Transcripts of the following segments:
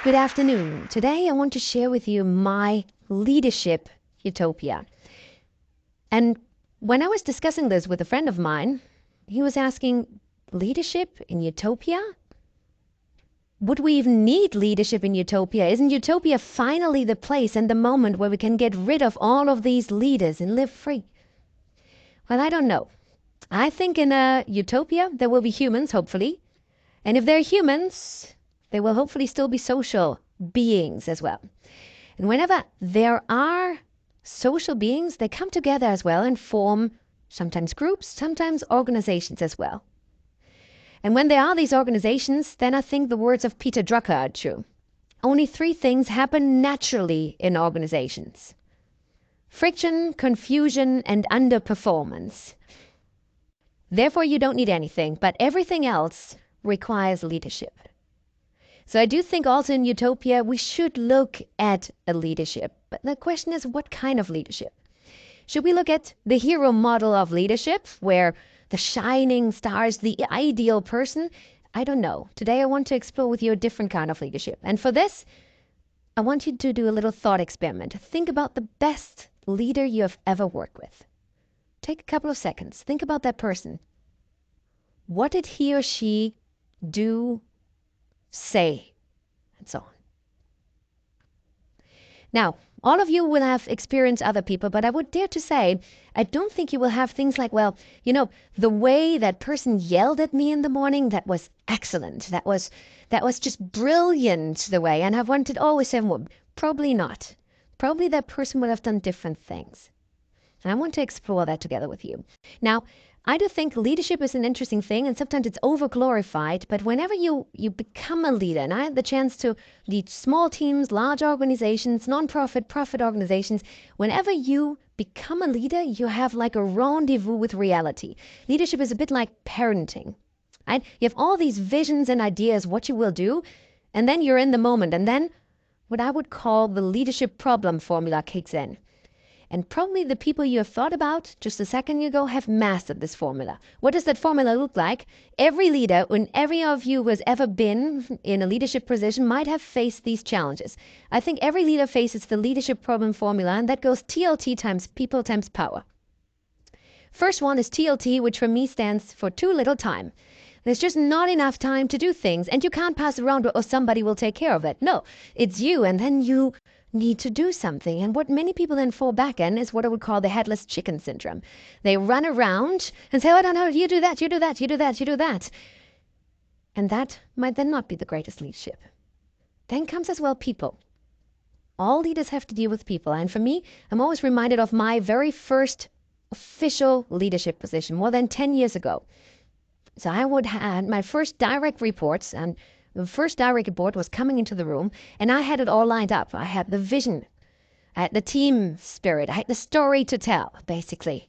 Good afternoon. Today I want to share with you my leadership utopia. And when I was discussing this with a friend of mine, he was asking, leadership in utopia? Would we even need leadership in utopia? Isn't utopia finally the place and the moment where we can get rid of all of these leaders and live free? Well, I don't know. I think in a utopia there will be humans, hopefully. And if they're humans, they will hopefully still be social beings as well. And whenever there are social beings, they come together as well and form sometimes groups, sometimes organizations as well. And when there are these organizations, then I think the words of Peter Drucker are true. Only three things happen naturally in organizations: friction, confusion, and underperformance. Therefore, you don't need anything, but everything else requires leadership. So I do think also in utopia, we should look at a leadership. But the question is, what kind of leadership? Should we look at the hero model of leadership, where the shining star is the ideal person? I don't know. Today I want to explore with you a different kind of leadership. And for this, I want you to do a little thought experiment. Think about the best leader you have ever worked with. Take a couple of seconds. Think about that person. What did he or she do, say, and so on? Now, all of you will have experienced other people, but I would dare to say, I don't think you will have things like, well, the way that person yelled at me in the morning, that was excellent. That was just brilliant, the way. And I wanted always say, well, probably not. Probably that person would have done different things. And I want to explore that together with you. Now, I do think leadership is an interesting thing, and sometimes it's over-glorified, but whenever you become a leader, and I had the chance to lead small teams, large organizations, non-profit, profit organizations, whenever you become a leader, you have like a rendezvous with reality. Leadership is a bit like parenting, right? You have all these visions and ideas what you will do, and then you're in the moment, and then what I would call the leadership problem formula kicks in. And probably the people you have thought about just a second ago have mastered this formula. What does that formula look like? Every leader, and every of you who has ever been in a leadership position, might have faced these challenges. I think every leader faces the leadership problem formula, and that goes TLT times people times power. First one is TLT, which for me stands for too little time. There's just not enough time to do things, and you can't pass around or somebody will take care of it. No, it's you, and then you need to do something. And what many people then fall back in is what I would call the headless chicken syndrome. They run around and say, oh, no, you do that, you do that, you do that, you do that. And that might then not be the greatest leadership. Then comes as well people. All leaders have to deal with people. And for me, I'm always reminded of my very first official leadership position more than 10 years ago. So I would have my first direct reports, and the first direct report was coming into the room, and I had it all lined up. I had the vision, I had the team spirit, I had the story to tell, basically.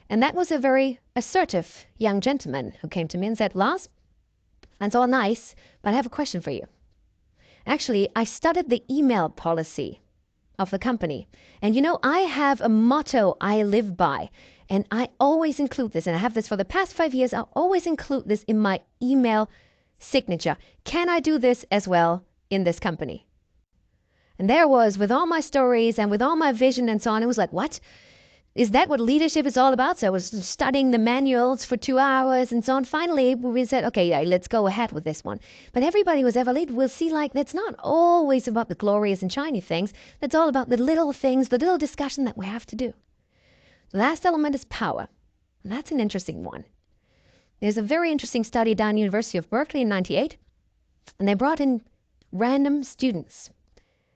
And that was a very assertive young gentleman who came to me and said, Lars, that's all nice, but I have a question for you. Actually, I studied the email policy of the company. And I have a motto I live by. And I always include this, and I have this for the past 5 years. I'll always include this in my email signature. Can I do this as well in this company? And there was, with all my stories and with all my vision and so on, it was like, what? Is that what leadership is all about? So I was studying the manuals for 2 hours and so on. Finally, we said, okay, let's go ahead with this one. But everybody who's ever led will see, like, that's not always about the glorious and shiny things. That's all about the little things, the little discussion that we have to do. The last element is power. And that's an interesting one. There's a very interesting study down at the University of Berkeley in 98. And they brought in random students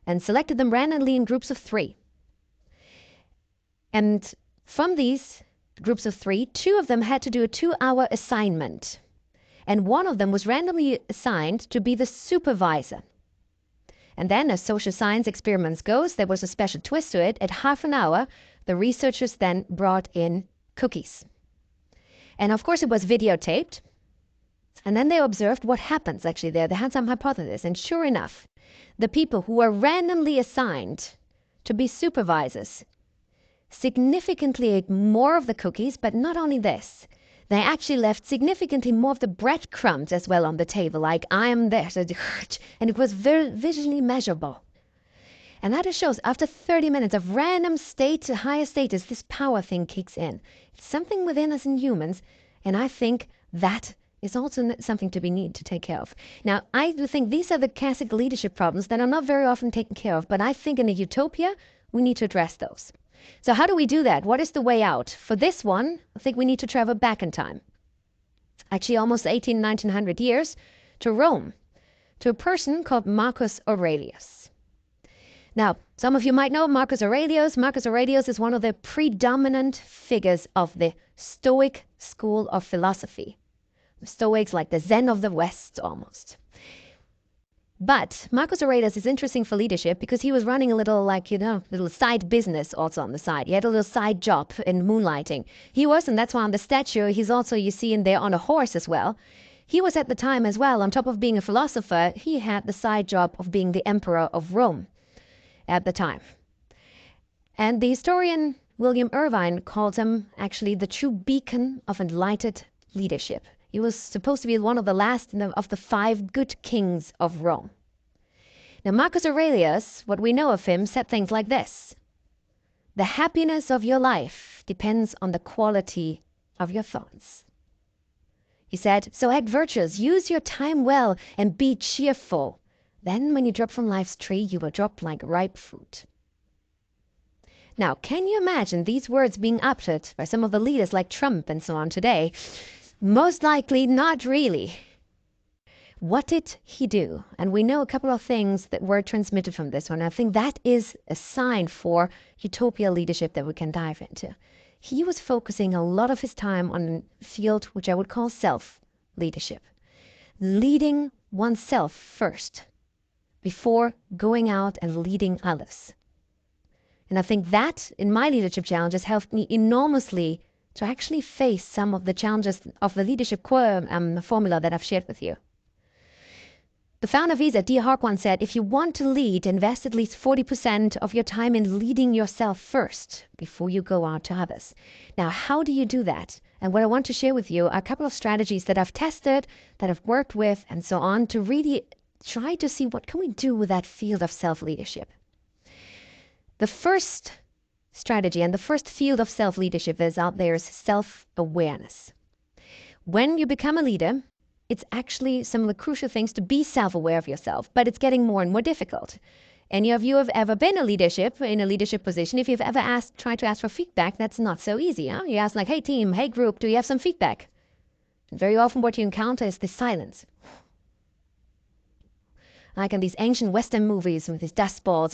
and selected them randomly in groups of 3. And from these groups of 3, 2 of them had to do a 2-hour assignment. And one of them was randomly assigned to be the supervisor. And then, as social science experiments goes, there was a special twist to it. At half an hour, the researchers then brought in cookies. And of course, it was videotaped. And then they observed what happens actually there. They had some hypothesis. And sure enough, the people who were randomly assigned to be supervisors significantly ate more of the cookies, but not only this, They actually left significantly more of the breadcrumbs as well on the table, like I am this, and it was very visually measurable. And that just shows after 30 minutes of random state to higher status, this power thing kicks in. It's something within us in humans, and I think that is also something to be needed to take care of. Now, I do think these are the classic leadership problems that are not very often taken care of, but I think in a utopia, we need to address those. So how do we do that? What is the way out? For this one, I think we need to travel back in time. Actually, almost 1900 years to Rome, to a person called Marcus Aurelius. Now, some of you might know Marcus Aurelius. Marcus Aurelius is one of the predominant figures of the Stoic school of philosophy. The Stoics, like the Zen of the West, almost. But Marcus Aurelius is interesting for leadership because he was running a little, little side business also on the side. He had a little side job in moonlighting. He was, and that's why on the statue, he's also, you see in there, on a horse as well. He was at the time as well, on top of being a philosopher, he had the side job of being the emperor of Rome at the time. And the historian William Irvine called him actually the true beacon of enlightened leadership. He was supposed to be one of the last of the 5 good kings of Rome. Now, Marcus Aurelius, what we know of him, said things like this: the happiness of your life depends on the quality of your thoughts. He said, so act virtuous, use your time well, and be cheerful. Then when you drop from life's tree, you will drop like ripe fruit. Now, can you imagine these words being uttered by some of the leaders like Trump and so on today? Most likely not really. What did he do? And we know a couple of things that were transmitted from this one. I think that is a sign for utopia leadership that we can dive into. He was focusing a lot of his time on a field which I would call self-leadership. Leading oneself first before going out and leading others. And I think that, in my leadership challenges, helped me enormously to actually face some of the challenges of the leadership formula that I've shared with you. The founder of Visa, D. Harkwan, said, if you want to lead, invest at least 40% of your time in leading yourself first before you go out to others. Now, how do you do that? And what I want to share with you are a couple of strategies that I've tested, that I've worked with, and so on, to really try to see what can we do with that field of self-leadership. The first strategy and the first field of self-leadership is out there is self-awareness. When you become a leader, it's actually some of the crucial things to be self-aware of yourself, but it's getting more and more difficult. Any of you have ever been in a leadership position, if you've ever tried to ask for feedback, that's not so easy. Huh? You ask like, hey team, hey group, do you have some feedback? And very often what you encounter is this silence. Like in these ancient Western movies with these dust balls,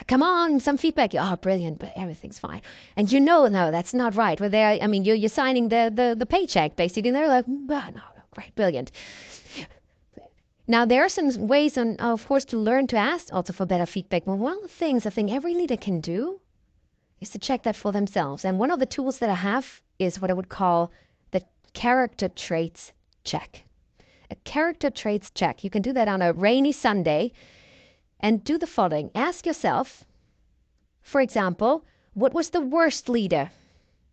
come on, some feedback. Oh, brilliant, but everything's fine. And no, that's not right. You're signing the paycheck, basically. And they're like, oh, no, great, brilliant. Now, there are some ways, of course, to learn to ask also for better feedback. But one of the things I think every leader can do is to check that for themselves. And one of the tools that I have is what I would call the character traits check. A character traits check. You can do that on a rainy Sunday. And do the following. Ask yourself, for example, what was the worst leader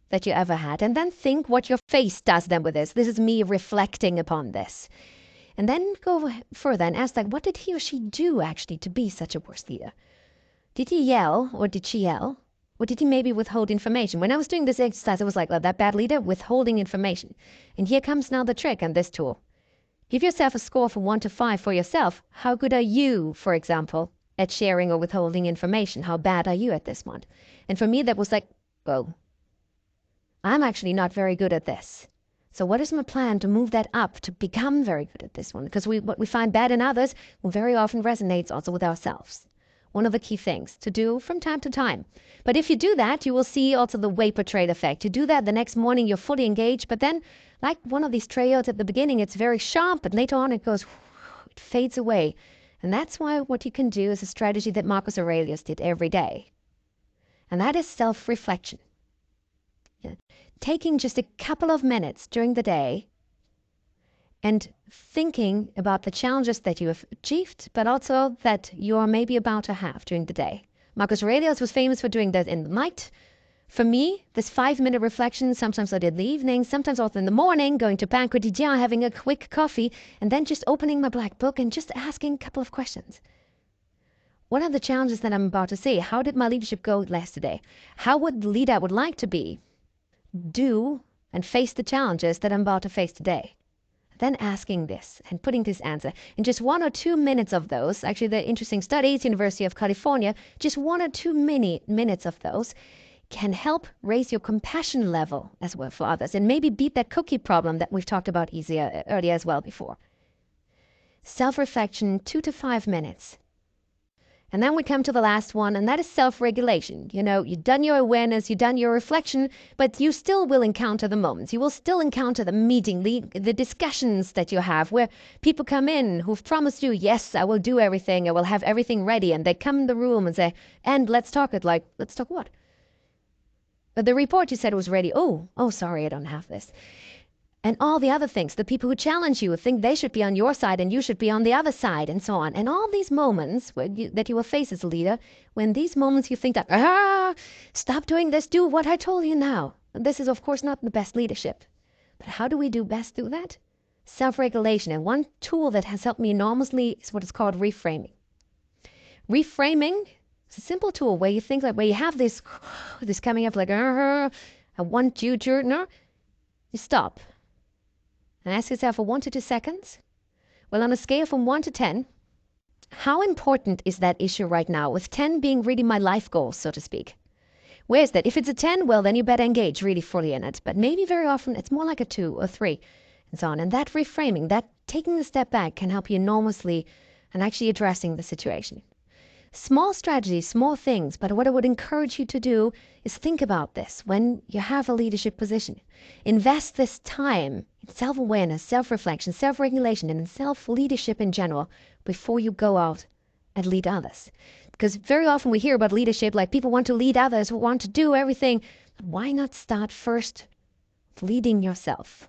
that you ever had? And then think what your face does then with this. This is me reflecting upon this. And then go further and ask, what did he or she do actually to be such a worst leader? Did he yell or did she yell? Or did he maybe withhold information? When I was doing this exercise, I was like, that bad leader withholding information. And here comes now the trick on this tool. Give yourself a score from 1 to 5 for yourself. How good are you, for example, at sharing or withholding information? How bad are you at this one? And for me, that was like, whoa, I'm actually not very good at this. So what is my plan to move that up to become very good at this one? Because what we find bad in others will very often resonates also with ourselves. One of the key things to do from time to time. But if you do that, you will see also the vapor trail effect. You do that the next morning, you're fully engaged, but then like one of these trails at the beginning, it's very sharp, but later on it goes, it fades away. And that's why what you can do is a strategy that Marcus Aurelius did every day. And that is self-reflection. Yeah. Taking just a couple of minutes during the day and thinking about the challenges that you have achieved, but also that you are maybe about to have during the day. Marcus Aurelius was famous for doing that in the night, For me, this 5-minute reflection, sometimes I did in the evening, sometimes also in the morning, going to Pain Quotidien, having a quick coffee, and then just opening my black book and just asking a couple of questions. What are the challenges that I'm about to see? How did my leadership go yesterday? How would the leader I would like to be do and face the challenges that I'm about to face today? Then asking this and putting this answer in just 1 or 2 minutes of those. Actually, the interesting studies, University of California, just 1 or 2 minutes of those can help raise your compassion level as well for others and maybe beat that cookie problem that we've talked about earlier as well before. Self-reflection, 2 to 5 minutes. And then we come to the last one, and that is self-regulation. You've done your awareness, you've done your reflection, but you still will encounter the moments. You will still encounter the meeting, the discussions that you have where people come in who've promised you, yes, I will do everything, I will have everything ready. And they come in the room and say, and let's talk it. Like, let's talk what? But the report you said was ready. Oh, sorry, I don't have this. And all the other things, the people who challenge you think they should be on your side and you should be on the other side and so on. And all these moments that you will face as a leader, when these moments you think that, stop doing this, do what I told you now. This is, of course, not the best leadership. But how do we best do that? Self-regulation. And one tool that has helped me enormously is what is called reframing. Reframing is a simple tool where you think where you have this coming up like, I want you to, no, you stop. And ask yourself for 1 to 2 seconds. Well, on a scale from 1 to 10, how important is that issue right now? With 10 being really my life goal, so to speak. Where is that? If it's a 10, well, then you better engage really fully in it. But maybe very often it's more like a 2 or 3 and so on. And that reframing, that taking a step back can help you enormously in actually addressing the situation. Small strategies, small things, but what I would encourage you to do is think about this when you have a leadership position. Invest this time in self-awareness, self-reflection, self-regulation, and in self-leadership in general before you go out and lead others. Because very often we hear about leadership like people want to lead others, who want to do everything. Why not start first leading yourself?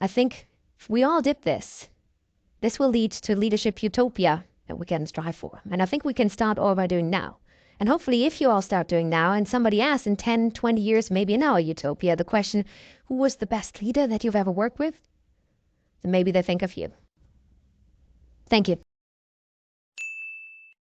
I think if we all did this will lead to leadership utopia that we can strive for. And I think we can start all by doing now. And hopefully if you all start doing now and somebody asks in 10, 20 years, maybe in our utopia, the question, who was the best leader that you've ever worked with? Then maybe they think of you. Thank you.